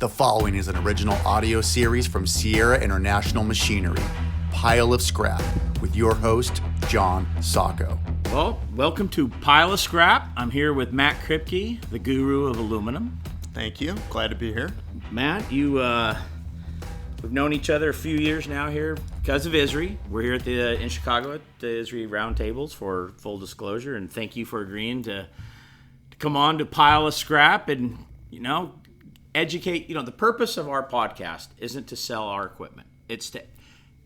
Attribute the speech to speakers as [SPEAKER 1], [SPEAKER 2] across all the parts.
[SPEAKER 1] The following is an original audio series from Sierra International Machinery, Pile of Scrap, with your host, John Sacco.
[SPEAKER 2] Well, welcome to Pile of Scrap. I'm here with Matt Kripke, the guru of aluminum.
[SPEAKER 3] Thank you. Glad to be here.
[SPEAKER 2] Matt, we've known each other a few years now here because of ISRI. We're here in Chicago at the ISRI Roundtables for full disclosure, and thank you for agreeing to come on to Pile of Scrap and, educate. The purpose of our podcast isn't to sell our equipment. It's to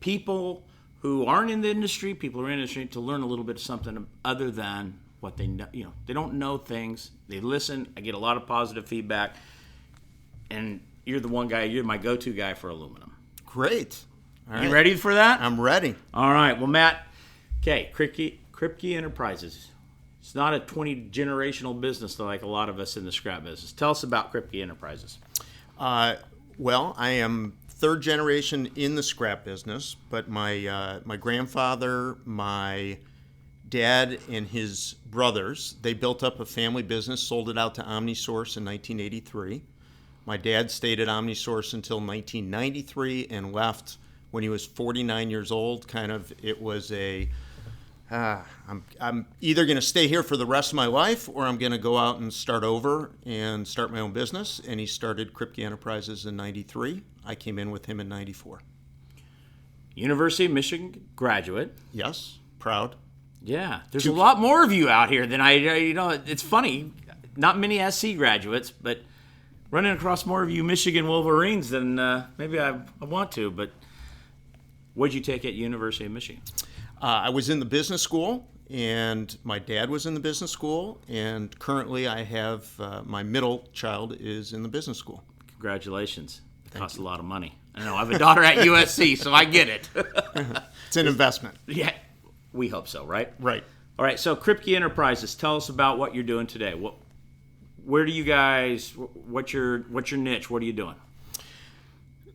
[SPEAKER 2] people who aren't in the industry, people who are in the industry, to learn a little bit of something other than what they know. They don't know things. They listen. I get a lot of positive feedback. And you're the one guy, you're my go-to guy for aluminum.
[SPEAKER 3] Great. All right.
[SPEAKER 2] You ready for that?
[SPEAKER 3] I'm ready.
[SPEAKER 2] All right. Well, Matt, Kripke Enterprises. It's not a 20-generational business like a lot of us in the scrap business. Tell us about Kripke Enterprises.
[SPEAKER 3] Well, I am third generation in the scrap business, but my grandfather, my dad, and his brothers, they built up a family business, sold it out to OmniSource in 1983. My dad stayed at OmniSource until 1993 and left when he was 49 years old. It was I'm either going to stay here for the rest of my life or I'm going to go out and start over and start my own business. And he started Kripke Enterprises in 93. I came in with him in 94.
[SPEAKER 2] University of Michigan graduate.
[SPEAKER 3] Yes, proud.
[SPEAKER 2] Yeah, there's a lot more of you out here than it's funny. Not many SC graduates, but running across more of you Michigan Wolverines than maybe I want to. But what did you take at University of Michigan?
[SPEAKER 3] I was in the business school, and my dad was in the business school, and currently I have my middle child is in the business school.
[SPEAKER 2] Congratulations. It costs a lot of money. I know. I have a daughter at USC, so I get it.
[SPEAKER 3] It's an investment.
[SPEAKER 2] Yeah, we hope so, right?
[SPEAKER 3] Right.
[SPEAKER 2] All right, so Kripke Enterprises, tell us about what you're doing today. Where do you guys, what's your niche? What are you doing?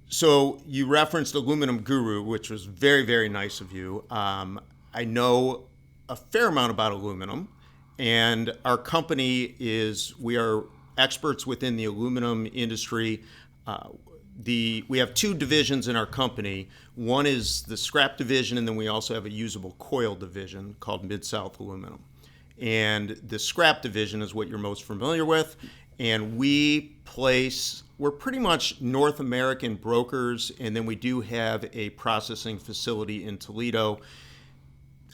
[SPEAKER 3] So you referenced Aluminum Guru, which was very, very nice of you. I know a fair amount about aluminum, and our company we are experts within the aluminum industry. We have two divisions in our company. One is the scrap division, and then we also have a usable coil division called Mid-South Aluminum. And the scrap division is what you're most familiar with, and we're pretty much North American brokers, and then we do have a processing facility in Toledo.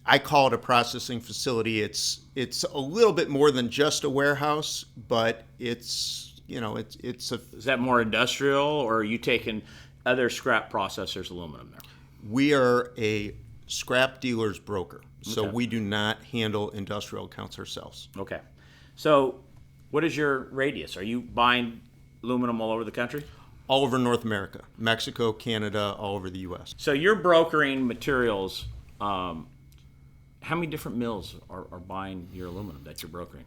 [SPEAKER 3] I call it a processing facility. It's a little bit more than just a warehouse, but it's a.
[SPEAKER 2] Is that more industrial, or are you taking other scrap processors' aluminum there?
[SPEAKER 3] We are a scrap dealer's broker, so
[SPEAKER 2] Okay.
[SPEAKER 3] we do not handle industrial accounts ourselves.
[SPEAKER 2] Okay. So what is your radius? Are you buying aluminum all over the country?
[SPEAKER 3] All over North America, Mexico, Canada, all over the U.S.
[SPEAKER 2] So you're brokering materials. How many different mills are buying your aluminum that you're brokering?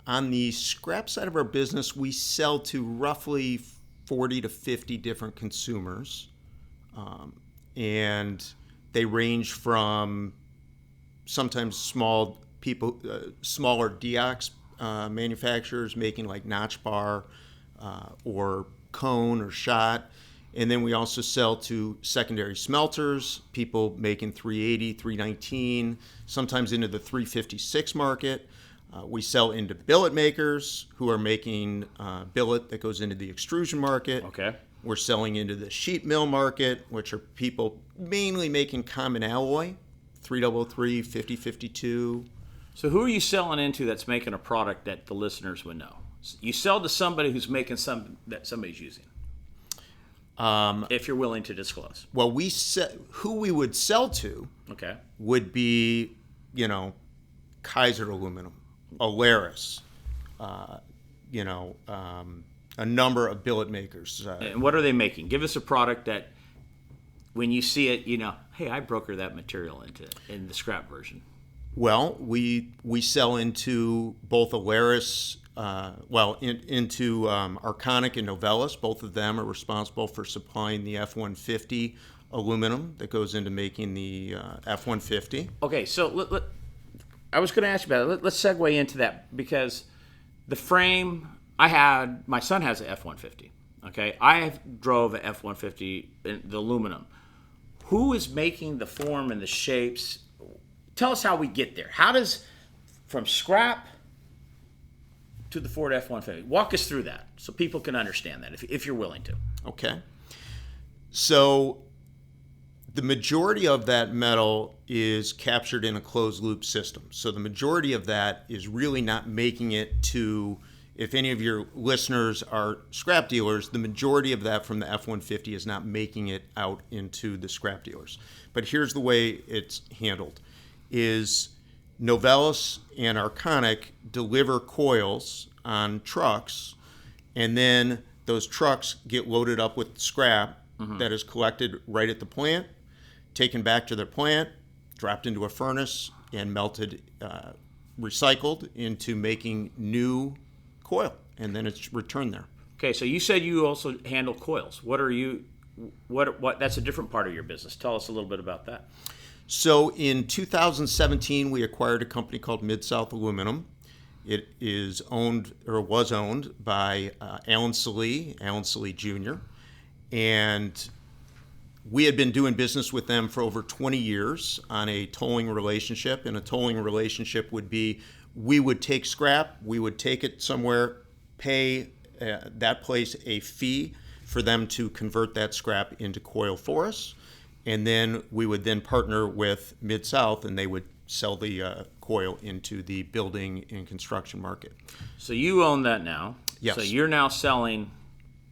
[SPEAKER 3] On the scrap side of our business, we sell to roughly 40 to 50 different consumers. And they range from sometimes smaller Deox manufacturers making like notch bar or cone or shot. And then we also sell to secondary smelters, people making 380, 319, sometimes into the 356 market. We sell into billet makers who are making billet that goes into the extrusion market.
[SPEAKER 2] Okay.
[SPEAKER 3] We're selling into the sheet mill market, which are people mainly making common alloy, 333, 5052.
[SPEAKER 2] So who are you selling into that's making a product that the listeners would know? You sell to somebody who's making something that somebody's using. If you're willing to disclose.
[SPEAKER 3] Well, who we would sell to would be, Kaiser Aluminum, Alaris, a number of billet makers.
[SPEAKER 2] And what are they making? Give us a product that when you see it, hey, I broker that material in the scrap version.
[SPEAKER 3] Well, we sell into both Alaris, into Arconic and Novellus. Both of them are responsible for supplying the F-150 aluminum that goes into making the F-150.
[SPEAKER 2] Okay, so I was going to ask you about it. Let's segue into that because the frame my son has an F-150. Okay, I drove a F-150, the aluminum. Who is making the form and the shapes? Tell us how we get there. How does, from scrap to the Ford F-150, walk us through that so people can understand that, if you're willing to.
[SPEAKER 3] Okay. So the majority of that metal is captured in a closed loop system. So the majority of that is really not making it to, if any of your listeners are scrap dealers, the majority of that from the F-150 is not making it out into the scrap dealers. But here's the way it's handled, is Novelis and Arconic deliver coils on trucks, and then those trucks get loaded up with scrap that is collected right at the plant, taken back to their plant, dropped into a furnace, and melted, recycled into making new coil, and then it's returned there.
[SPEAKER 2] Okay, so you said you also handle coils. What that's a different part of your business. Tell us a little bit about that.
[SPEAKER 3] So in 2017, we acquired a company called Mid-South Aluminum. It is owned, or was owned, by Alan Salee Jr., and we had been doing business with them for over 20 years on a tolling relationship, and a tolling relationship would be, we would take scrap, we would take it somewhere, pay that place a fee for them to convert that scrap into coil for us, and then we would then partner with Mid-South, and they would sell the coil into the building and construction market.
[SPEAKER 2] So you own that now.
[SPEAKER 3] Yes.
[SPEAKER 2] So you're now selling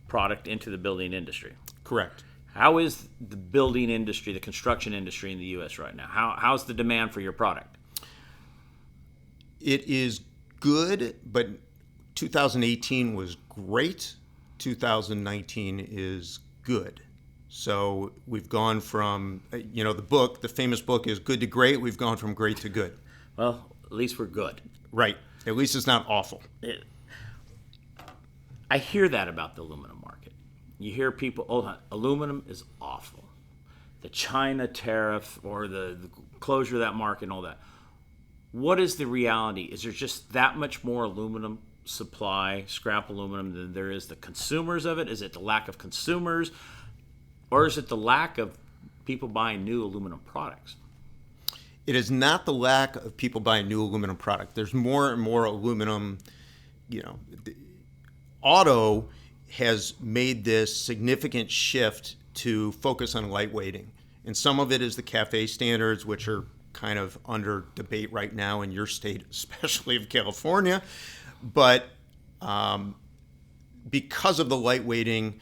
[SPEAKER 2] product into the building industry.
[SPEAKER 3] Correct.
[SPEAKER 2] How is the building industry, the construction industry in the U.S. right now? How's the demand for your product?
[SPEAKER 3] It is good, but 2018 was great. 2019 is good. So we've gone from, the famous book is Good to Great. We've gone from great to good.
[SPEAKER 2] Well, at least we're good.
[SPEAKER 3] Right. At least it's not awful.
[SPEAKER 2] I hear that about the aluminum market. You hear people, aluminum is awful. The China tariff or the closure of that market and all that. What is the reality? Is there just that much more aluminum supply, scrap aluminum, than there is the consumers of it? Is it the lack of consumers? Or is it the lack of people buying new aluminum products?
[SPEAKER 3] It is not the lack of people buying new aluminum product. There's more and more aluminum. Auto has made this significant shift to focus on lightweighting. And some of it is the CAFE standards, which are kind of under debate right now in your state, especially of California. But because of the lightweighting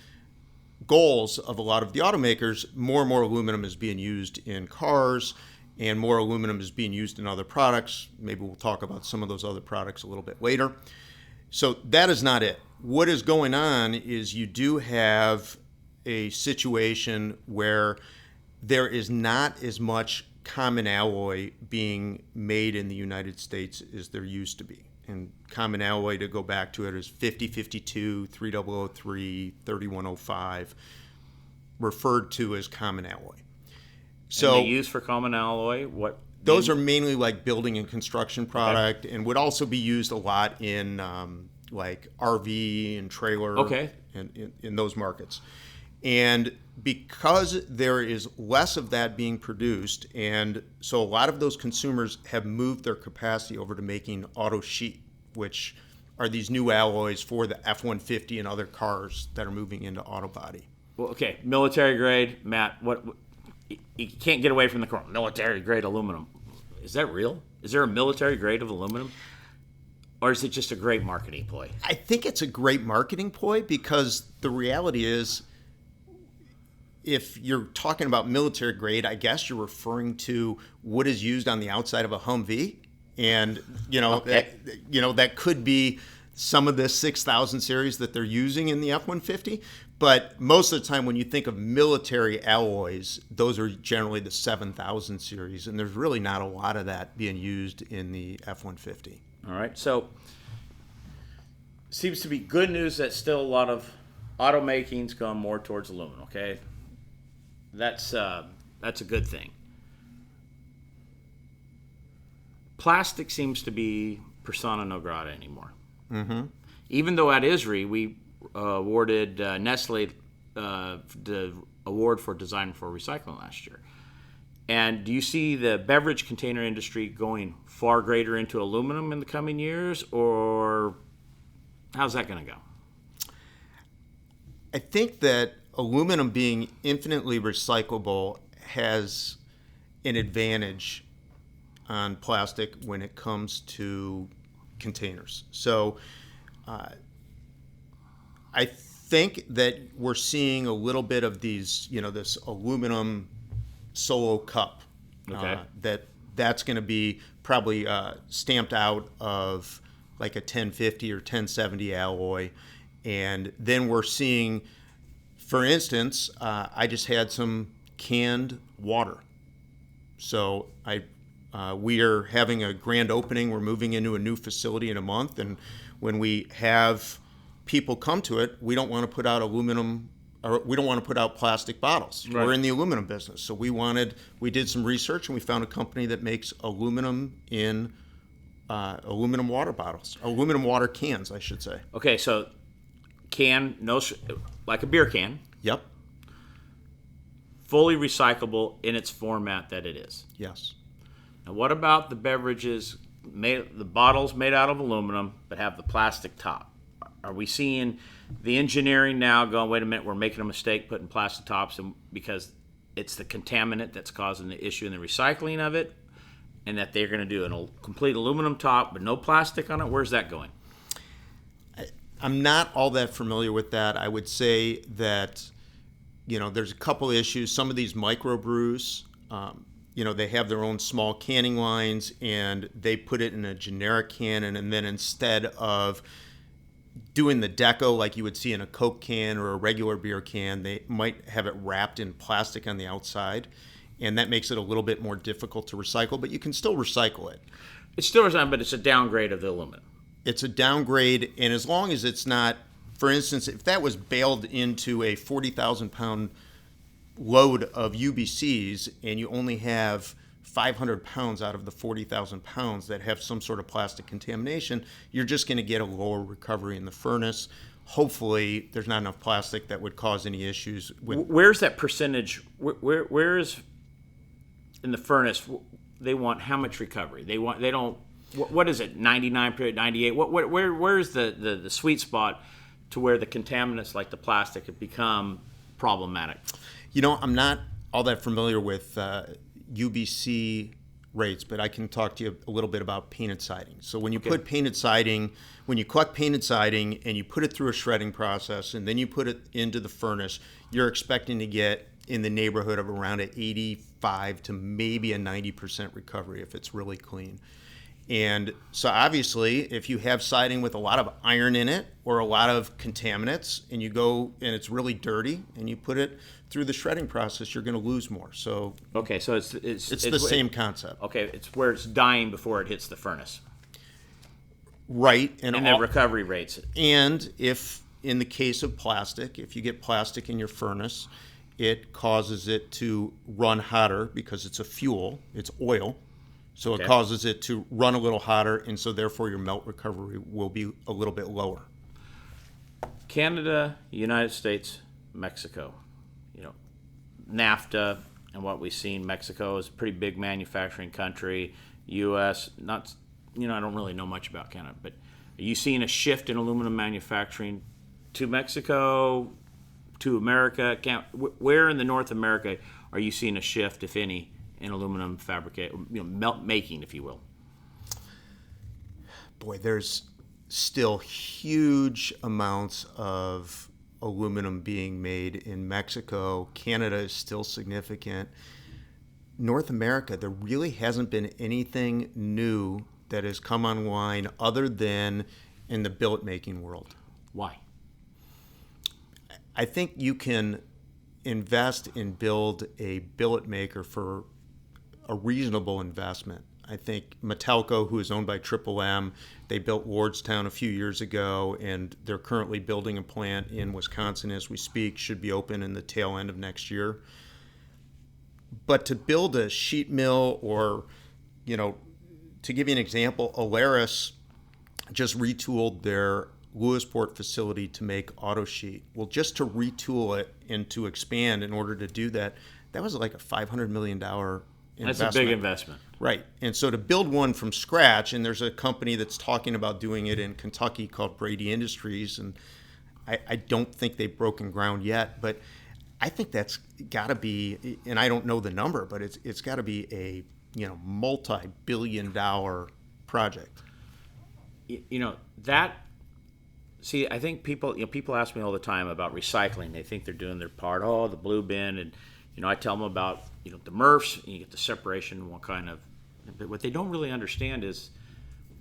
[SPEAKER 3] goals of a lot of the automakers, more and more aluminum is being used in cars, and more aluminum is being used in other products. Maybe we'll talk about some of those other products a little bit later. So that is not it. What is going on is you do have a situation where there is not as much common alloy being made in the United States as there used to be. And common alloy, to go back to it, is 5052, 3003, 3105, referred to as common alloy.
[SPEAKER 2] So, and the use for common alloy, what?
[SPEAKER 3] Those are mainly like building and construction product, and would also be used a lot in like RV and trailer, and in those markets. And because there is less of that being produced, and so a lot of those consumers have moved their capacity over to making auto sheet, which are these new alloys for the F-150 and other cars that are moving into auto body.
[SPEAKER 2] Well, okay, military grade, Matt, what you can't get away from the military grade aluminum. Is that real? Is there a military grade of aluminum? Or is it just a great marketing ploy?
[SPEAKER 3] I think it's a great marketing ploy, because the reality is, if you're talking about military grade, I guess you're referring to what is used on the outside of a Humvee, and that could be some of the 6000 series that they're using in the F-150. But most of the time, when you think of military alloys, those are generally the 7000 series, and there's really not a lot of that being used in the F-150.
[SPEAKER 2] All right, so seems to be good news that still a lot of automaking's gone more towards aluminum. Okay, that's a good thing. Plastic seems to be persona non grata anymore. Mm-hmm. Even though at ISRI we awarded Nestle the award for design for recycling last year. And do you see the beverage container industry going far greater into aluminum in the coming years, or how's that going to go?
[SPEAKER 3] I think that aluminum being infinitely recyclable has an advantage on plastic when it comes to containers. So I think that we're seeing a little bit of these, this aluminum solo cup.
[SPEAKER 2] Okay.
[SPEAKER 3] That's going to be probably stamped out of like a 1050 or 1070 alloy. And then we're seeing, for instance, I just had some canned water. So we are having a grand opening. We're moving into a new facility in a month. And when we have people come to it, we don't want to put out aluminum, or we don't want to put out plastic bottles.
[SPEAKER 2] Right.
[SPEAKER 3] We're in the aluminum business. So we did some research, and we found a company that makes aluminum in aluminum water bottles, aluminum water cans, I should say.
[SPEAKER 2] Okay, so like a beer can,
[SPEAKER 3] Yep.
[SPEAKER 2] fully recyclable in its format that it is.
[SPEAKER 3] Yes.
[SPEAKER 2] Now, what about the beverages, the bottles made out of aluminum but have the plastic top? Are we seeing the engineering now going, wait a minute, we're making a mistake putting plastic tops in because it's the contaminant that's causing the issue in the recycling of it, and that they're going to do a complete aluminum top but no plastic on it? Where's that going?
[SPEAKER 3] I'm not all that familiar with that. I would say that, there's a couple issues. Some of these microbrews, they have their own small canning lines, and they put it in a generic can, and then instead of doing the deco like you would see in a Coke can or a regular beer can, they might have it wrapped in plastic on the outside, and that makes it a little bit more difficult to recycle, but you can still recycle it.
[SPEAKER 2] It's still recyclable, but it's a downgrade of the aluminum.
[SPEAKER 3] It's a downgrade, and as long as it's not, for instance, if that was baled into a 40,000 pound load of UBCs and you only have 500 pounds out of the 40,000 pounds that have some sort of plastic contamination, you're just going to get a lower recovery in the furnace. Hopefully, there's not enough plastic that would cause any issues with.
[SPEAKER 2] Where's that percentage? Where is in the furnace? They want how much recovery? They don't. What is it? 99, 98? Where is the sweet spot to where the contaminants like the plastic have become problematic?
[SPEAKER 3] I'm not all that familiar with UBC rates, but I can talk to you a little bit about painted siding. So when you put painted siding, when you collect painted siding and you put it through a shredding process and then you put it into the furnace, you're expecting to get in the neighborhood of around an 85 to maybe a 90% recovery if it's really clean. And so obviously, if you have siding with a lot of iron in it or a lot of contaminants and you go and it's really dirty and you put it through the shredding process, you're going to lose more. So
[SPEAKER 2] so it's
[SPEAKER 3] the same concept.
[SPEAKER 2] Okay, it's where it's dying before it hits the furnace.
[SPEAKER 3] Right.
[SPEAKER 2] And the recovery rates.
[SPEAKER 3] And if, in the case of plastic, if you get plastic in your furnace, it causes it to run hotter because it's a fuel, it's oil. So it causes it to run a little hotter, and so therefore your melt recovery will be a little bit lower.
[SPEAKER 2] Canada, United States, Mexico. NAFTA and what we've seen, Mexico is a pretty big manufacturing country. U.S., not, I don't really know much about Canada, but are you seeing a shift in aluminum manufacturing to Mexico, to America? Where in the North America are you seeing a shift, if any, in aluminum melt making, if you will?
[SPEAKER 3] Boy, there's still huge amounts of aluminum being made in Mexico. Canada is still significant. North America, there really hasn't been anything new that has come online other than in the billet making world.
[SPEAKER 2] Why?
[SPEAKER 3] I think you can invest and build a billet maker for a reasonable investment. I think Metalco, who is owned by Triple M, they built Lordstown a few years ago, and they're currently building a plant in Wisconsin as we speak, should be open in the tail end of next year. But to build a sheet mill or, to give you an example, Alaris just retooled their Lewisport facility to make auto sheet. Well, just to retool it and to expand in order to do that, that was like a $500 million investment.
[SPEAKER 2] That's a big investment.
[SPEAKER 3] Right. And so to build one from scratch, and there's a company that's talking about doing it in Kentucky called Brady Industries, and I don't think they've broken ground yet, but I think that's got to be, and I don't know the number, but it's got to be a multi-billion-dollar project.
[SPEAKER 2] I think people ask me all the time about recycling. They think they're doing their part. Oh, the blue bin, and I tell them about the MRFs, and you get the separation. What kind of? But what they don't really understand is,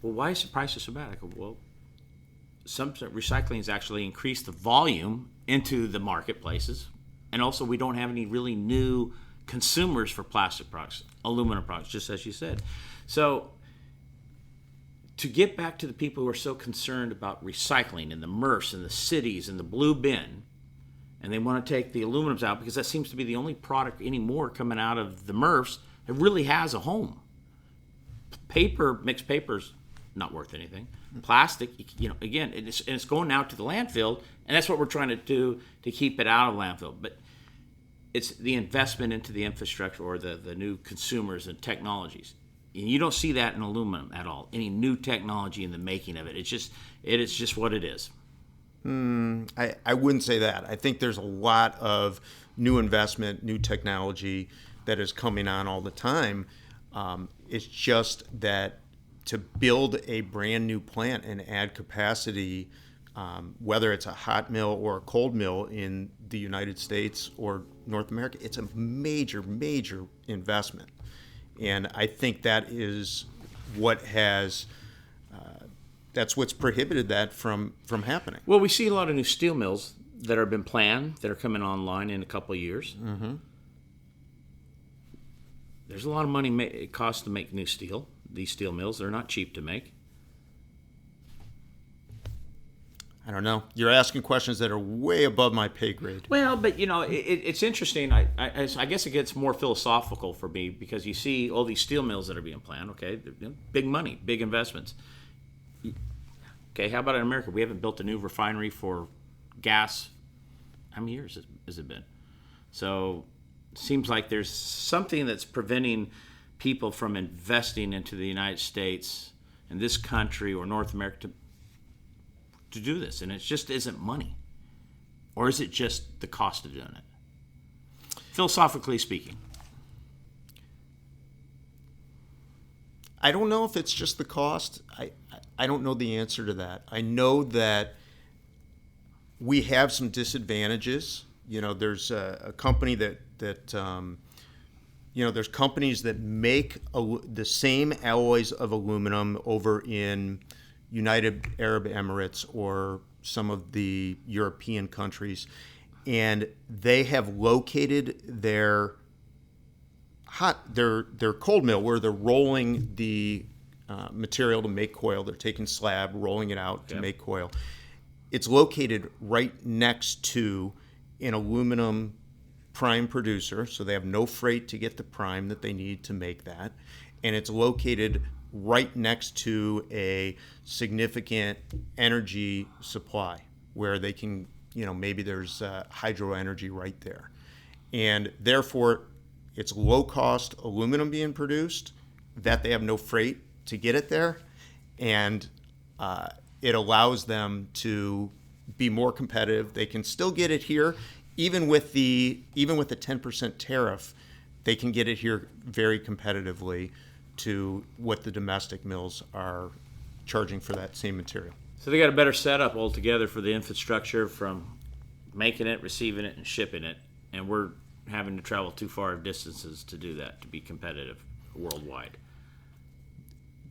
[SPEAKER 2] well, why is the price so bad? I go, well, some recycling has actually increased the volume into the marketplaces, and also we don't have any really new consumers for plastic products, aluminum products, just as you said. So to get back to the people who are so concerned about recycling and the MRFs and the cities and the blue bin, and they want to take the aluminums out because that seems to be the only product anymore coming out of the MRFs that really has a home. Mixed paper's not worth anything. Plastic, again, it's going out to the landfill, and that's what we're trying to do to keep it out of landfill. But it's the investment into the infrastructure or the new consumers and technologies. And you don't see that in aluminum at all. Any new technology in the making of it. It is just what it is.
[SPEAKER 3] I wouldn't say that. I think there's a lot of new investment, new technology that is coming on all the time. It's just that to build a brand new plant and add capacity, whether it's a hot mill or a cold mill in the United States or North America, it's a major, major investment. And I think that is what has, that's what's prohibited that from happening.
[SPEAKER 2] Well, we see a lot of new steel mills that have been planned that are coming online in a couple of years.
[SPEAKER 3] Mm-hmm.
[SPEAKER 2] There's a lot of money it costs to make new steel. These steel mills, they're not cheap to make.
[SPEAKER 3] I don't know. You're asking questions that are way above my pay grade.
[SPEAKER 2] Well, but it's interesting. I guess it gets more philosophical for me because you see all these steel mills that are being planned. Okay, big money, big investments. Okay, how about in America? We haven't built a new refinery for gas. How many years has it been? So it seems like there's something that's preventing people from investing into the United States and this country or North America to do this, and it just isn't money. Or is it just the cost of doing it? Philosophically speaking.
[SPEAKER 3] I don't know if it's just the cost. I don't know the answer to that. I know that we have some disadvantages. There's a company that there's companies that make the same alloys of aluminum over in United Arab Emirates or some of the European countries, and they have located their cold mill where they're rolling the material to make coil. They're taking slab, rolling it out to make coil. It's located right next to an aluminum prime producer, so they have no freight to get the prime that they need to make that, and it's located right next to a significant energy supply where they can, maybe there's hydro energy right there. And therefore, it's low-cost aluminum being produced that they have no freight to get it there, and it allows them to be more competitive. They can still get it here, even with the 10% tariff, they can get it here very competitively to what the domestic mills are charging for that same material.
[SPEAKER 2] So they got a better setup altogether for the infrastructure from making it, receiving it, and shipping it, and we're having to travel too far distances to do that, to be competitive worldwide.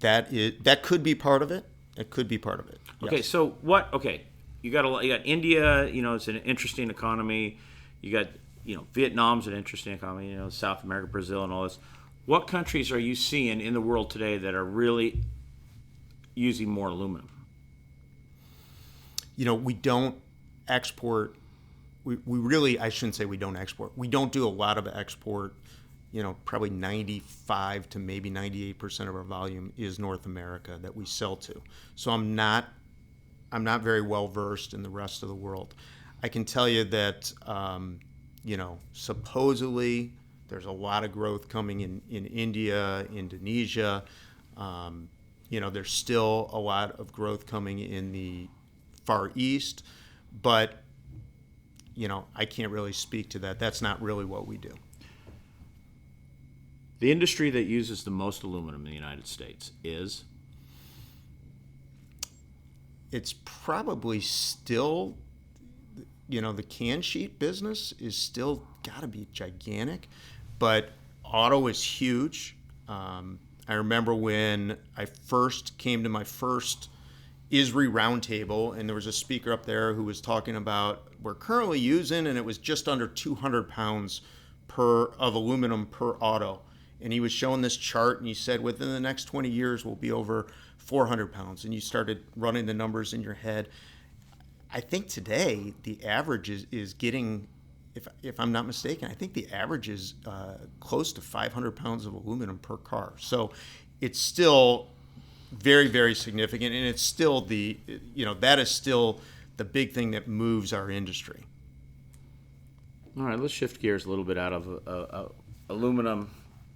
[SPEAKER 3] That could be part of it. It could be part of it. Yes.
[SPEAKER 2] Okay, so what? Okay, you got India. It's an interesting economy. You got Vietnam's an interesting economy. South America, Brazil, and all this. What countries are you seeing in the world today that are really using more aluminum?
[SPEAKER 3] We don't export. We really, I shouldn't say we don't export. We don't do a lot of export. Probably 95 to maybe 98% of our volume is North America that we sell to. So I'm not I'm not very well versed in the rest of the world. I can tell you that, supposedly there's a lot of growth coming in India, Indonesia. There's still a lot of growth coming in the Far East, but, I can't really speak to that. That's not really what we do.
[SPEAKER 2] The industry that uses the most aluminum in the United States is?
[SPEAKER 3] It's probably still, the can sheet business is still got to be gigantic, but auto is huge. I remember when I first came to my first ISRI roundtable, and there was a speaker up there who was talking about we're currently using, and it was just under 200 pounds of aluminum per auto. And he was showing this chart, and he said within the next 20 years we'll be over 400 pounds. And you started running the numbers in your head. I think today the average is getting, if I'm not mistaken, I think the average is close to 500 pounds of aluminum per car. So it's still very, very significant, and it's still that is still the big thing that moves our industry.
[SPEAKER 2] All right, let's shift gears a little bit out of aluminum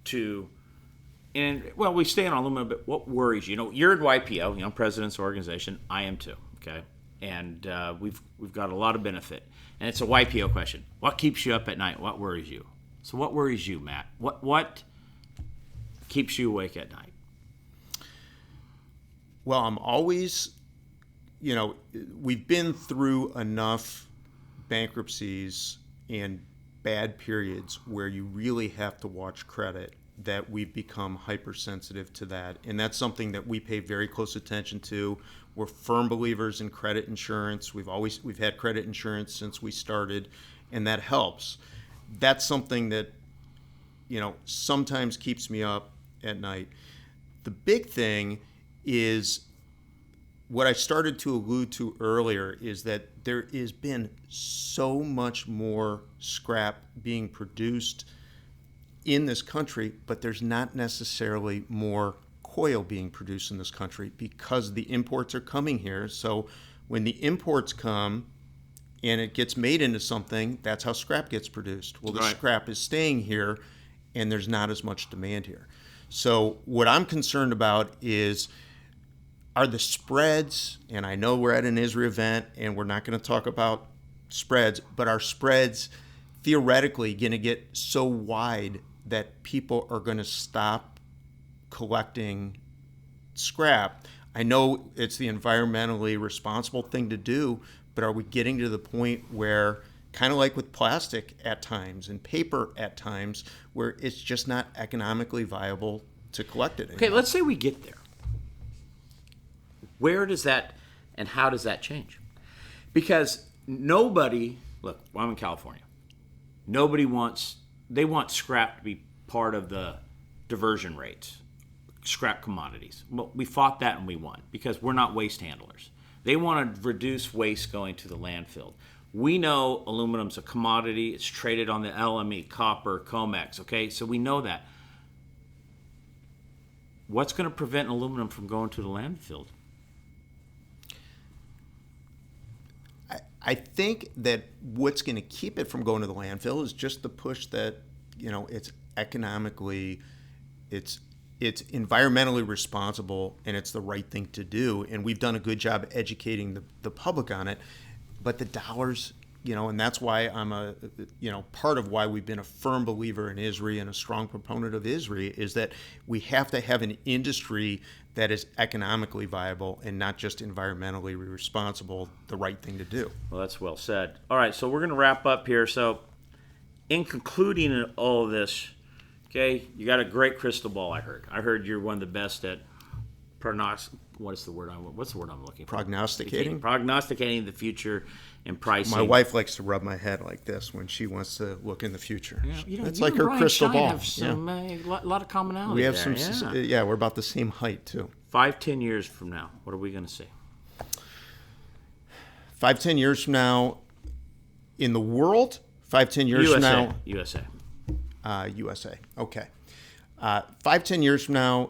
[SPEAKER 2] to, we stay on aluminum, but what worries you? You're at YPO, President's Organization. I am too, okay? And we've got a lot of benefit. And it's a YPO question. What keeps you up at night? What worries you? So what worries you, Matt? What keeps you awake at night?
[SPEAKER 3] Well, I'm always, we've been through enough bankruptcies and bad periods where you really have to watch credit, that we've become hypersensitive to that. And that's something that we pay very close attention to. We're firm believers in credit insurance. We've had credit insurance since we started, and that helps. That's something that, sometimes keeps me up at night. The big thing is what I started to allude to earlier, is that there has been so much more scrap being produced in this country, but there's not necessarily more coil being produced in this country because the imports are coming here. So when the imports come and it gets made into something, that's how scrap gets produced. Well, the
[SPEAKER 2] Right.
[SPEAKER 3] scrap is staying here, and there's not as much demand here. So what I'm concerned about are the spreads, and I know we're at an ISRI event and we're not going to talk about spreads, but are spreads theoretically going to get so wide that people are going to stop collecting scrap? I know it's the environmentally responsible thing to do, but are we getting to the point where, kind of like with plastic at times and paper at times, where it's just not economically viable to collect it anymore?
[SPEAKER 2] Okay, let's say we get there. Where does that and how does that change? Because nobody, look, I'm in California. They want scrap to be part of the diversion rates, scrap commodities. Well, we fought that and we won because we're not waste handlers. They want to reduce waste going to the landfill. We know aluminum's a commodity. It's traded on the LME, copper, COMEX, okay? So we know that. What's going to prevent aluminum from going to the landfill?
[SPEAKER 3] I think that what's going to keep it from going to the landfill is just the push that, it's economically, it's environmentally responsible, and it's the right thing to do. And we've done a good job educating the public on it. But the dollars, and that's why I'm part of why we've been a firm believer in ISRI and a strong proponent of ISRI, is that we have to have an industry that is economically viable and not just environmentally responsible, the right thing to do.
[SPEAKER 2] Well, that's well said. All right, so we're going to wrap up here. So in concluding all of this, okay, you got a great crystal ball, I heard. I heard you're one of the best at what's the word I'm looking for?
[SPEAKER 3] Prognosticating?
[SPEAKER 2] Prognosticating the future and pricing.
[SPEAKER 3] My wife likes to rub my head like this when she wants to look in the future.
[SPEAKER 2] Yeah,
[SPEAKER 3] it's like her crystal ball.
[SPEAKER 2] Have some, a lot of commonality.
[SPEAKER 3] We have
[SPEAKER 2] there.
[SPEAKER 3] some. Yeah, we're about the same height too.
[SPEAKER 2] 5-10 years from now, what are we going to see?
[SPEAKER 3] 5-10 years from now, in the world. 5-10 years from now,
[SPEAKER 2] USA.
[SPEAKER 3] USA. Okay. 5-10 years from now,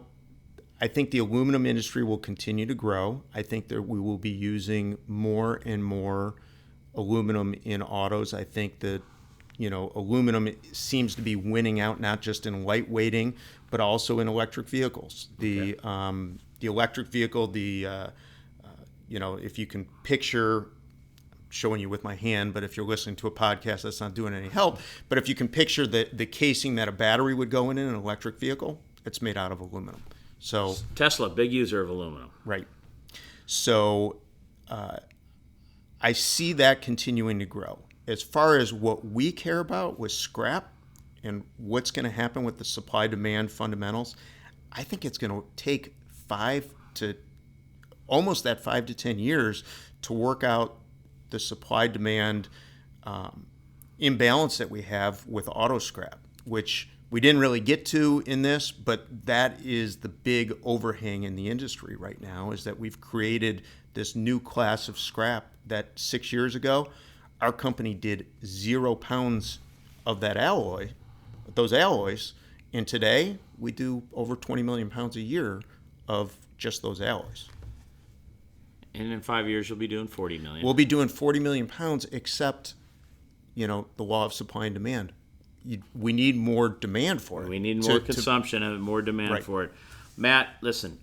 [SPEAKER 3] I think the aluminum industry will continue to grow. I think that we will be using more and more aluminum in autos. I think that, aluminum seems to be winning out not just in lightweighting, but also in electric vehicles. The electric vehicle, if you can picture, showing you with my hand, but if you're listening to a podcast, that's not doing any help. But if you can picture the casing that a battery would go in an electric vehicle, it's made out of aluminum. So
[SPEAKER 2] Tesla, big user of aluminum.
[SPEAKER 3] Right. So I see that continuing to grow. As far as what we care about with scrap and what's going to happen with the supply-demand fundamentals, I think it's going to take 5 to 10 years to work out the supply-demand imbalance that we have with auto scrap, which we didn't really get to in this, but that is the big overhang in the industry right now, is that we've created this new class of scrap that 6 years ago, our company did 0 pounds of those alloys, and today we do over 20 million pounds a year of just those alloys.
[SPEAKER 2] And in 5 years, you'll be doing 40 million.
[SPEAKER 3] We'll be doing 40 million pounds, except, the law of supply and demand. We need more demand for it.
[SPEAKER 2] We need more consumption and more demand for it. Matt, listen,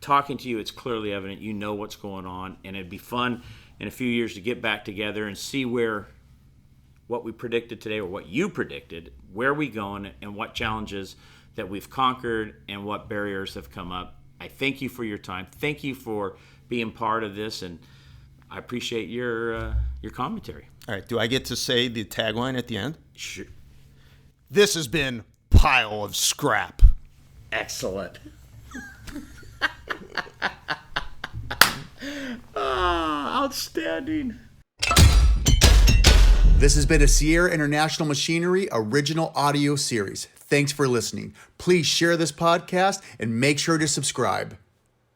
[SPEAKER 2] talking to you, it's clearly evident you know what's going on, and it'd be fun in a few years to get back together and see what we predicted today, or what you predicted, where we going, and what challenges that we've conquered and what barriers have come up. I thank you for your time. Thank you for being part of this, and I appreciate your commentary.
[SPEAKER 3] All right. Do I get to say the tagline at the end?
[SPEAKER 2] Sure.
[SPEAKER 3] This has been Pile of Scrap.
[SPEAKER 2] Excellent. Outstanding.
[SPEAKER 1] This has been a Sierra International Machinery original audio series. Thanks for listening. Please share this podcast and make sure to subscribe.